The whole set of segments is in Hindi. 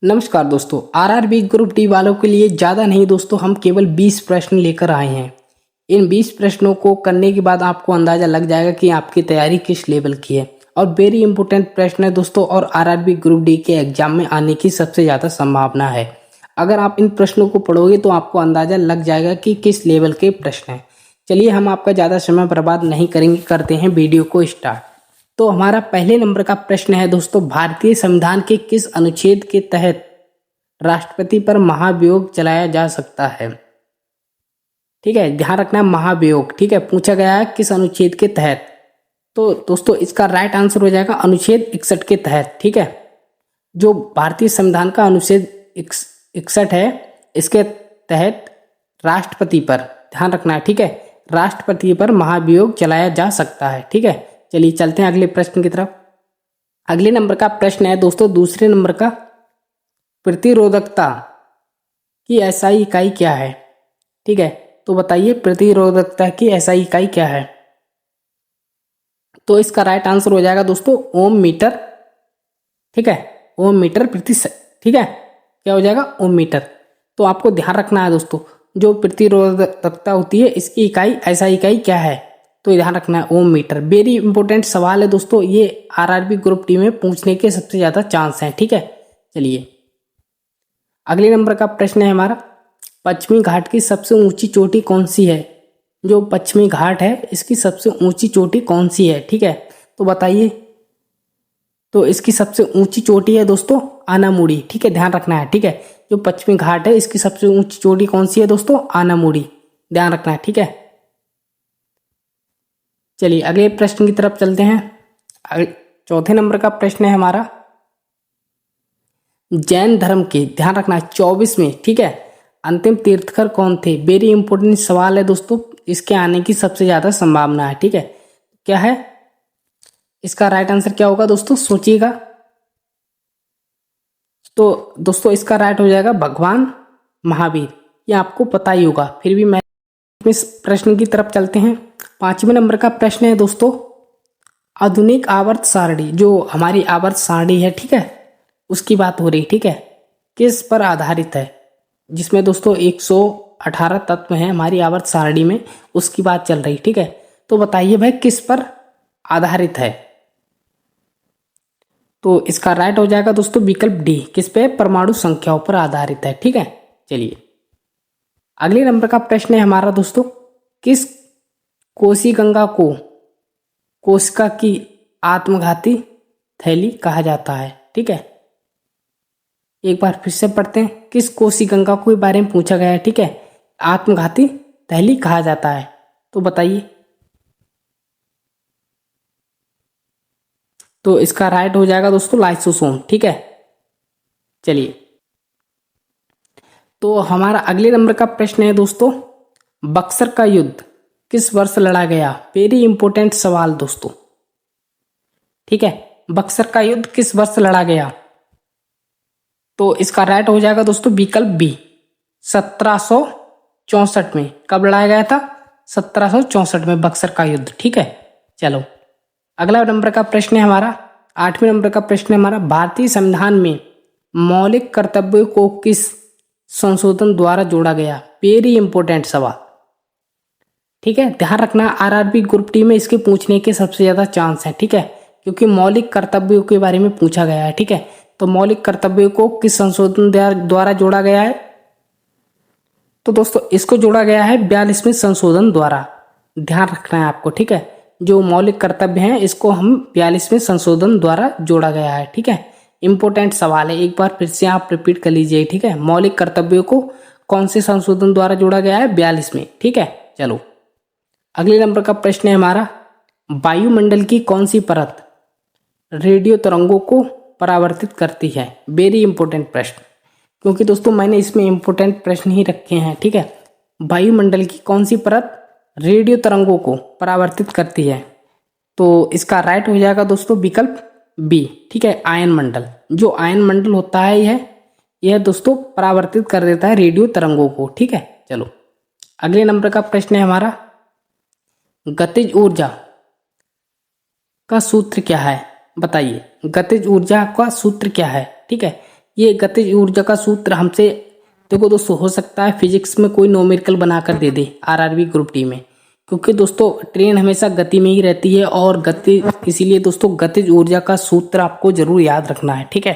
नमस्कार दोस्तों, आरआरबी ग्रुप डी वालों के लिए ज़्यादा नहीं दोस्तों, हम केवल 20 प्रश्न लेकर आए हैं। इन 20 प्रश्नों को करने के बाद आपको अंदाज़ा लग जाएगा कि आपकी तैयारी किस लेवल की है। और वेरी इंपॉर्टेंट प्रश्न है दोस्तों, और आरआरबी ग्रुप डी के एग्जाम में आने की सबसे ज़्यादा संभावना है। अगर आप इन प्रश्नों को पढ़ोगे तो आपको अंदाज़ा लग जाएगा कि किस लेवल के प्रश्न हैं। चलिए, हम आपका ज़्यादा समय बर्बाद नहीं करेंगे, करते हैं वीडियो को स्टार्ट। तो हमारा पहले नंबर का प्रश्न है दोस्तों, भारतीय संविधान के किस अनुच्छेद के तहत राष्ट्रपति पर महाभियोग चलाया जा सकता है। ठीक है, ध्यान रखना है महाभियोग। ठीक है, पूछा गया है किस अनुच्छेद के तहत। तो दोस्तों इसका राइट आंसर हो जाएगा अनुच्छेद 61 के तहत। ठीक है, जो भारतीय संविधान का अनुच्छेद 61 है, इसके तहत राष्ट्रपति पर, ध्यान रखना है, ठीक है, राष्ट्रपति पर महाभियोग चलाया जा सकता है। ठीक है, चलिए चलते हैं अगले प्रश्न की तरफ। अगले नंबर का प्रश्न है दोस्तों, दूसरे नंबर का, प्रतिरोधकता की एसआई इकाई क्या है। ठीक है, तो बताइए प्रतिरोधकता की एसआई इकाई क्या है। तो इसका राइट आंसर हो जाएगा दोस्तों ओम मीटर। ठीक है, ओम मीटर प्रति, ठीक है, क्या हो जाएगा, ओम मीटर। तो आपको ध्यान रखना है दोस्तों, जो प्रतिरोधकता होती है इसकी इकाई, ऐसा इकाई क्या है, तो ध्यान रखना है ओम मीटर। वेरी इंपॉर्टेंट सवाल है दोस्तों, ये आरआरबी ग्रुप डी में पूछने के सबसे ज्यादा चांस हैं। ठीक है, चलिए अगले नंबर का प्रश्न है हमारा, पश्चिमी घाट की सबसे ऊंची चोटी कौन सी है। जो पश्चिमी घाट है इसकी सबसे ऊंची चोटी कौन सी है। ठीक है, तो बताइए। तो इसकी सबसे ऊंची चोटी है दोस्तों आनामुड़ी। ठीक है, ध्यान रखना है। ठीक है, जो पश्चिमी घाट है इसकी सबसे ऊंची चोटी कौन सी है दोस्तों, आनामुड़ी, ध्यान रखना है। ठीक है, चलिए अगले प्रश्न की तरफ चलते हैं। चौथे नंबर का प्रश्न है हमारा, जैन धर्म के, ध्यान रखना है, 24 में, ठीक है, अंतिम तीर्थकर कौन थे। वेरी इंपॉर्टेंट सवाल है दोस्तों, इसके आने की सबसे ज्यादा संभावना है। ठीक है, क्या है इसका राइट आंसर, क्या होगा दोस्तों, सोचिएगा। तो दोस्तों इसका राइट हो जाएगा भगवान महावीर। ये आपको पता ही होगा, फिर भी मैं इस प्रश्न की तरफ चलते हैं। पांचवें नंबर का प्रश्न है दोस्तों, आधुनिक आवर्त सारणी, जो हमारी आवर्त सारणी है, ठीक है, उसकी बात हो रही। ठीक है, किस पर आधारित है, जिसमें दोस्तों 118 तत्व हैं हमारी आवर्त सारणी में, उसकी बात चल रही। ठीक है, तो बताइए भाई किस पर आधारित है। तो इसका राइट हो जाएगा दोस्तों विकल्प डी, किस पे, परमाणु संख्याओं पर आधारित है। ठीक है, चलिए अगले नंबर का प्रश्न है हमारा दोस्तों, किस कोशिगंगा को कोशिका की आत्मघाती थैली कहा जाता है। ठीक है, एक बार फिर से पढ़ते हैं, किस कोशिगंगा के बारे में पूछा गया है। ठीक है, आत्मघाती थैली कहा जाता है, तो बताइए। तो इसका राइट हो जाएगा दोस्तों लाइसोसोम। ठीक है, चलिए तो हमारा अगले नंबर का प्रश्न है दोस्तों, बक्सर का युद्ध किस वर्ष लड़ा गया। वेरी इंपॉर्टेंट सवाल दोस्तों। ठीक है, बक्सर का युद्ध किस वर्ष लड़ा गया। तो इसका राइट हो जाएगा दोस्तों विकल्प बी, 1764 में। कब लड़ाया गया था, 1764 में बक्सर का युद्ध। ठीक है, चलो अगला नंबर का प्रश्न है हमारा, आठवें नंबर का प्रश्न है हमारा, भारतीय संविधान में मौलिक कर्तव्यों को किस संशोधन द्वारा जोड़ा गया। वेरी इंपॉर्टेंट सवाल। ठीक है, ध्यान रखना, आरआरबी ग्रुप डी में इसके पूछने के सबसे ज्यादा चांस है। ठीक है, क्योंकि मौलिक कर्तव्यों के बारे में पूछा गया है। ठीक है, तो मौलिक कर्तव्यों को किस संशोधन द्वारा जोड़ा गया है। तो दोस्तों इसको जोड़ा गया है 42वें संशोधन द्वारा, ध्यान रखना है आपको। ठीक है, जो मौलिक कर्तव्य हैं इसको हम 42वें संशोधन द्वारा जोड़ा गया है। ठीक है, इंपॉर्टेंट सवाल है, एक बार फिर से आप रिपीट कर लीजिए। ठीक है, मौलिक कर्तव्यों को कौन से संशोधन द्वारा जोड़ा गया है, 42वें। ठीक है, चलो अगले नंबर का प्रश्न है हमारा, वायुमंडल की कौन सी परत रेडियो तरंगों को परावर्तित करती है। वेरी इंपॉर्टेंट प्रश्न, क्योंकि दोस्तों मैंने इसमें इंपॉर्टेंट प्रश्न ही रखे हैं। ठीक है, वायुमंडल की कौन सी परत रेडियो तरंगों को परावर्तित करती है। तो इसका राइट हो जाएगा दोस्तों विकल्प बी। ठीक है, आयन मंडल, जो आयन मंडल होता है यह दोस्तों परावर्तित कर देता है रेडियो तरंगों को। ठीक है, चलो अगले नंबर का प्रश्न है हमारा, गतिज ऊर्जा का सूत्र क्या है। बताइए, गतिज ऊर्जा का सूत्र क्या है। ठीक है, ये गतिज ऊर्जा का सूत्र हमसे देखो दोस्तों, हो सकता है फिजिक्स में कोई न्यूमेरिकल बनाकर दे दे आरआरबी ग्रुप डी में, क्योंकि दोस्तों ट्रेन हमेशा गति में ही रहती है और गति, इसीलिए दोस्तों गतिज ऊर्जा का सूत्र आपको जरूर याद रखना है। ठीक है,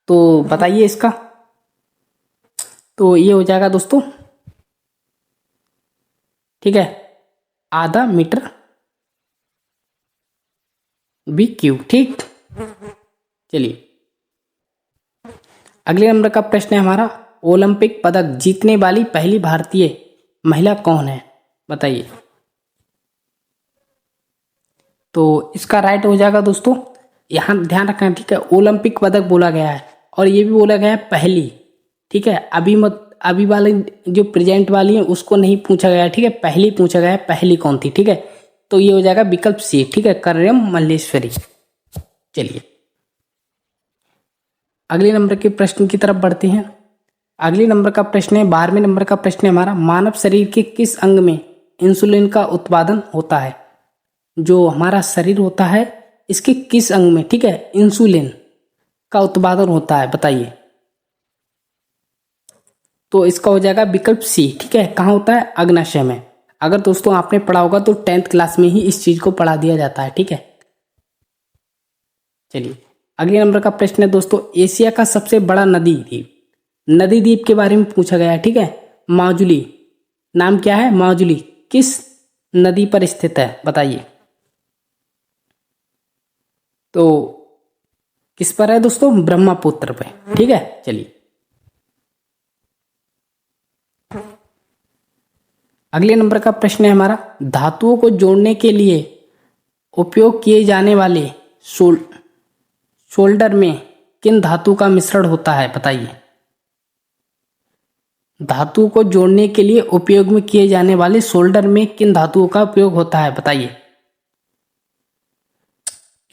तो बताइए इसका। तो ये हो जाएगा दोस्तों, ठीक है, आधा मीटर बी क्यूब। ठीक, चलिए अगले नंबर का प्रश्न है हमारा, ओलंपिक पदक जीतने वाली पहली भारतीय महिला कौन है, बताइए। तो इसका राइट हो जाएगा दोस्तों, यहाँ ध्यान रखना, ठीक है, ओलंपिक पदक बोला गया है और ये भी बोला गया है पहली। ठीक है, अभी वाले जो प्रेजेंट वाली है उसको नहीं पूछा गया है, ठीक है, पहली पूछा गया है, पहली कौन थी। ठीक है, तो ये हो जाएगा विकल्प सी, ठीक है, कर्यम मल्लेश्वरी। चलिए अगले नंबर के प्रश्न की तरफ बढ़ते हैं। अगले नंबर का प्रश्न है, 12वें नंबर का प्रश्न है हमारा, मानव शरीर के किस अंग में इंसुलिन का उत्पादन होता है। जो हमारा शरीर होता है इसके किस अंग में, ठीक है, इंसुलिन का उत्पादन होता है, बताइए। तो इसका हो जाएगा विकल्प सी, ठीक है, कहाँ होता है, अग्नाशय में। अगर दोस्तों आपने पढ़ा होगा तो 10th क्लास में ही इस चीज को पढ़ा दिया जाता है। ठीक है, चलिए अगले नंबर का प्रश्न है दोस्तों, एशिया का सबसे बड़ा नदी द्वीप के बारे में पूछा गया है। ठीक है, माजुली, नाम क्या है, माजुली, किस नदी पर स्थित है, बताइए। तो किस पर है दोस्तों, ब्रह्मपुत्र पे। ठीक है, चलिए अगले नंबर का प्रश्न है हमारा, धातुओं को जोड़ने के लिए उपयोग किए जाने वाले शोल्डर में किन धातु का मिश्रण होता है, बताइए। धातु को जोड़ने के लिए उपयोग में किए जाने वाले शोल्डर में किन धातुओं का उपयोग होता है, बताइए।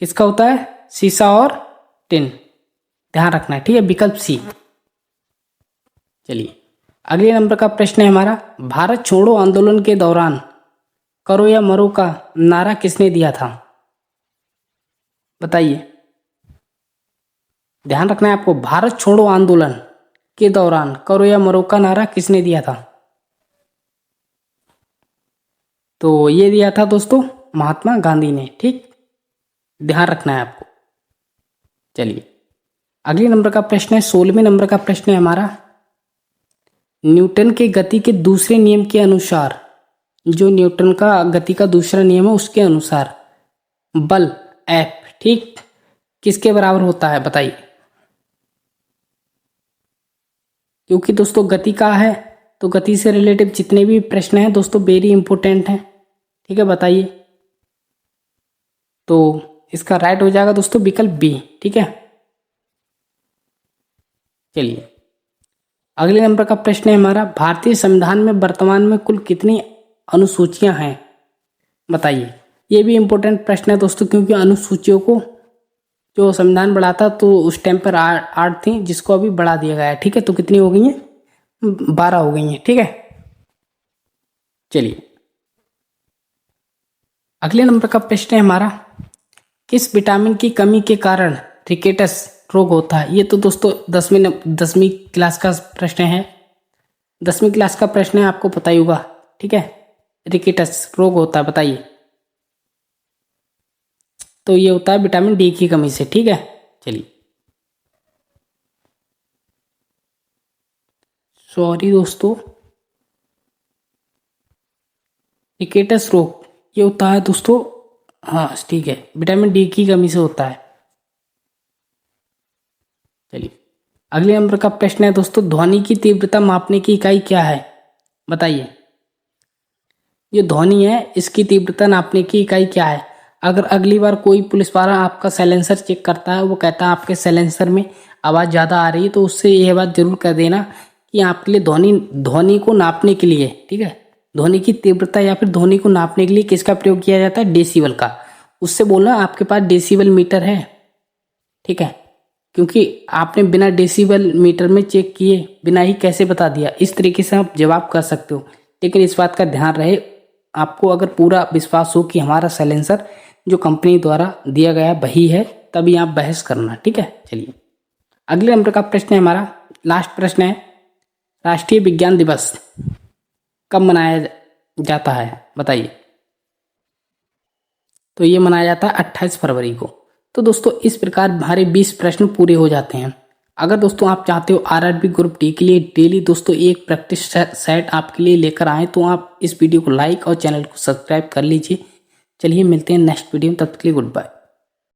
किसका होता है, सीसा और टिन, ध्यान रखना है। ठीक है, विकल्प सी। चलिए अगले नंबर का प्रश्न है हमारा, भारत छोड़ो आंदोलन के दौरान करो या मरो का नारा किसने दिया था, बताइए। ध्यान रखना है आपको, भारत छोड़ो आंदोलन के दौरान करो या मरो का नारा किसने दिया था। तो ये दिया था दोस्तों महात्मा गांधी ने। ठीक, ध्यान रखना है आपको। चलिए अगले नंबर का प्रश्न है, 16वें नंबर का प्रश्न है हमारा, न्यूटन के गति के दूसरे नियम के अनुसार, जो न्यूटन का गति का दूसरा नियम है उसके अनुसार बल F, ठीक, किसके बराबर होता है, बताइए। क्योंकि दोस्तों गति का है तो गति से रिलेटिव जितने भी प्रश्न हैं दोस्तों वेरी इंपॉर्टेंट हैं। ठीक है, बताइए। तो इसका राइट हो जाएगा दोस्तों विकल्प बी। ठीक है, चलिए अगले नंबर का प्रश्न है हमारा, भारतीय संविधान में वर्तमान में कुल कितनी अनुसूचियां हैं, बताइए। ये भी इंपॉर्टेंट प्रश्न है दोस्तों, क्योंकि अनुसूचियों को जो संविधान बढ़ाता तो उस टाइम पर 8 थी, जिसको अभी बढ़ा दिया गया है। ठीक है, तो कितनी हो गई हैं, 12 हो गई हैं। ठीक है, चलिए अगले नंबर का प्रश्न है हमारा, किस विटामिन की कमी के कारण रिकेटस रोग होता है। ये तो दोस्तों 10वीं क्लास का प्रश्न है, 10वीं क्लास का प्रश्न है, आपको पता ही होगा। ठीक है, रिकेटस रोग होता है, बताइए। तो ये होता है विटामिन डी की कमी से। ठीक है, चलिए सॉरी दोस्तों, रिकेटस रोग ये होता है दोस्तों, हाँ ठीक है, विटामिन डी की कमी से होता है। चलिए अगले नंबर का प्रश्न है दोस्तों, ध्वनि की तीव्रता मापने की इकाई क्या है, बताइए। ये ध्वनि है, इसकी तीव्रता नापने की इकाई क्या है। अगर अगली बार कोई पुलिस वाला आपका साइलेंसर चेक करता है, वो कहता है आपके साइलेंसर में आवाज़ ज़्यादा आ रही है, तो उससे यह बात जरूर कर देना कि आपके लिए ध्वनि को नापने के लिए, ठीक है, ध्वनि की तीव्रता या फिर ध्वनि को नापने के लिए किसका प्रयोग किया जाता है, डेसिबल का। उससे बोलना आपके पास डेसिबल मीटर है। ठीक है, क्योंकि आपने बिना डेसिबल मीटर में चेक किए बिना ही कैसे बता दिया, इस तरीके से आप जवाब कर सकते हो। लेकिन इस बात का ध्यान रहे, आपको अगर पूरा विश्वास हो कि हमारा साइलेंसर जो कंपनी द्वारा दिया गया वही है, तभी आप बहस करना। ठीक है, चलिए अगले नंबर का प्रश्न है हमारा, लास्ट प्रश्न है, राष्ट्रीय विज्ञान दिवस कब मनाया जाता है, बताइए। तो ये मनाया जाता है 28 फरवरी को। तो दोस्तों इस प्रकार हमारे 20 प्रश्न पूरे हो जाते हैं। अगर दोस्तों आप चाहते हो आरआरबी ग्रुप डी के लिए डेली दोस्तों एक प्रैक्टिस सेट आपके लिए लेकर आए, तो आप इस वीडियो को लाइक और चैनल को सब्सक्राइब कर लीजिए। चलिए मिलते हैं नेक्स्ट वीडियो में, तब तक के लिए गुड बाय।